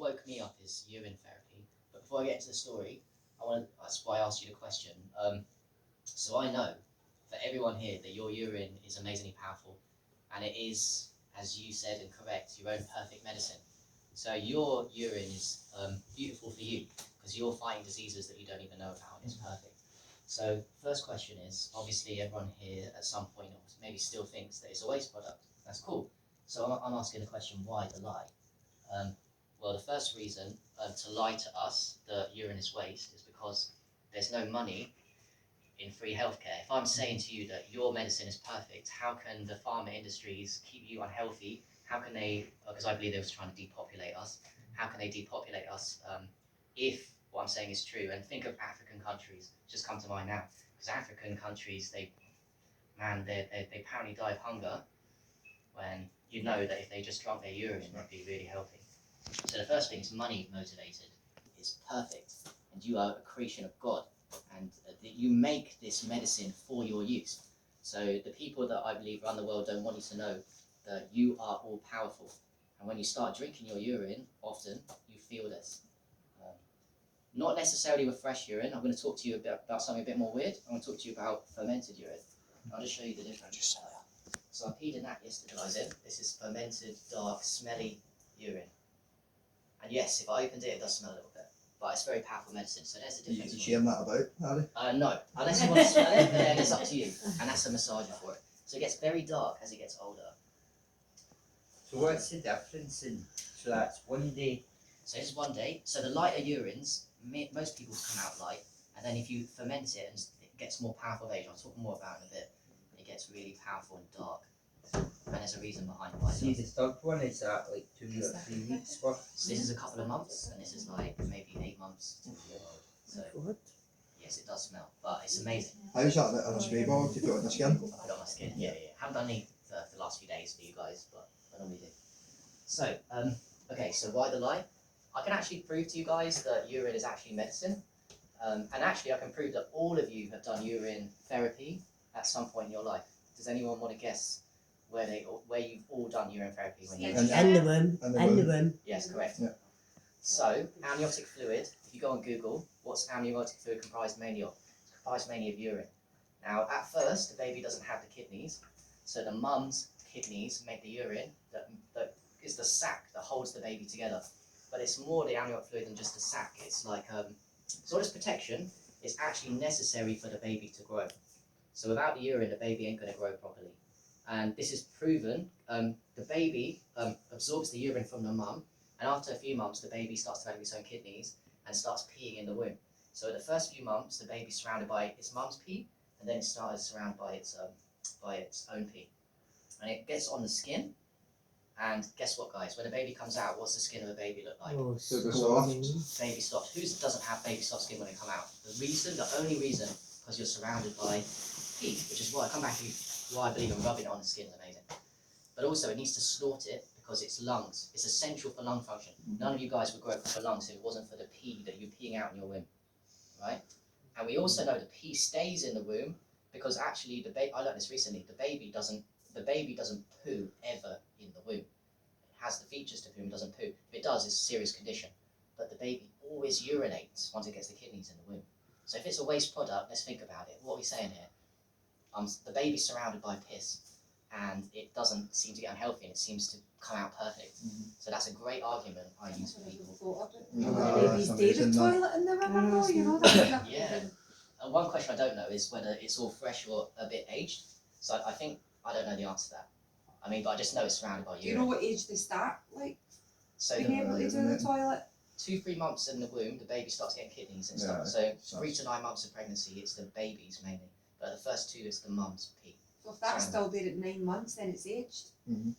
woke me up is urine therapy. But before I get into the story, that's why I asked you the question. So I know for everyone here that your urine is amazingly powerful, and it is, as you said and correct, your own perfect medicine. So your urine is beautiful for you because you're fighting diseases that you don't even know about. It's perfect. So first question is, obviously everyone here at some point or maybe still thinks that it's a waste product. That's cool. So I'm asking the question, why the lie? Well, the first reason to lie to us that urine is waste is because there's no money in free healthcare. If I'm saying to you that your medicine is perfect, how can the pharma industries keep you unhealthy? How can they, because I believe they was trying to depopulate us, how can they depopulate us if what I'm saying is true? And think of African countries, just come to mind now, because African countries, they apparently die of hunger when you know that if they just drank their urine, they'd be really healthy. So the first thing is money motivated. It's perfect, and you are a creation of God, and you make this medicine for your use. So the people that I believe run the world don't want you to know that you are all powerful. And when you start drinking your urine, often you feel this. Not necessarily with fresh urine. I'm going to talk to you about something a bit more weird. I'm going to talk to you about fermented urine. I'll just show you the difference. So I peed in that yesterday, guys. This is fermented, dark, smelly urine. And yes, if I opened it, it does smell a little bit. But it's very powerful medicine, so there's the difference. You sharing that about, Harry? No, unless you want to smell it, then it's up to you. And that's a massager for it. So it gets very dark as it gets older. So what's the difference in, so that's 1 day? So this is 1 day. So the lighter urines, most people come out light, and then if you ferment it, and it gets more powerful of age, I'll talk more about it in a bit, it gets really powerful and dark. And there's a reason behind why. See, the third one is that like 2 or 3 weeks worth? So this is a couple of months, and this is like maybe 8 months to a year old. So yes, it does smell, but it's amazing. How's that on a spray bottle to put on the skin? I put it on my skin, yeah. Haven't done any for the last few days for you guys, but I normally do. So, okay, so why the lie? I can actually prove to you guys that urine is actually medicine. And actually I can prove that all of you have done urine therapy at some point in your life. Does anyone want to guess where you've all done urine therapy when you And the room. Yes, correct. Yeah. So, amniotic fluid, if you go on Google, what's amniotic fluid comprised mainly of? It's comprised mainly of urine. Now, at first, the baby doesn't have the kidneys, so the mum's kidneys make the urine that is the sac that holds the baby together. But it's more the amniotic fluid than just a sac. It's like, so this protection is actually necessary for the baby to grow. So without the urine, the baby ain't going to grow properly. And this is proven. The baby absorbs the urine from the mum, and after a few months, the baby starts developing its own kidneys and starts peeing in the womb. So the first few months, the baby's surrounded by its mum's pee, and then it starts surrounded by its own pee. And it gets on the skin, and guess what, guys? When a baby comes out, what's the skin of a baby look like? Super soft. Baby soft. Who doesn't have baby soft skin when they come out? The only reason, because you're surrounded by pee, which is why I come back to why I believe in rubbing it on the skin is amazing. But also it needs to snort it because it's lungs. It's essential for lung function. None of you guys would grow proper lungs if it wasn't for the pee that you're peeing out in your womb, right? And we also know the pee stays in the womb because actually I learned this recently. The baby doesn't poo ever in the womb. It has the features to poo and doesn't poo. If it does, it's a serious condition. But the baby always urinates once it gets the kidneys in the womb. So if it's a waste product, let's think about it. What are we saying here? The baby's surrounded by piss, and it doesn't seem to get unhealthy, and it seems to come out perfect. So that's a great argument I use for people. Baby's David toilet in the room, or you know that. Yeah. And one question I don't know is whether it's all fresh or a bit aged. So I think I don't know the answer to that. I mean, but I just know it's surrounded by urine. Do you know what age they start, like, So being able to do the toilet? 2-3 months in the womb, the baby starts getting kidneys and stuff. So 3 to 9 months of pregnancy, it's the babies mainly. But the first 2 is the mum's pee. So if that's still there at 9 months, then it's aged.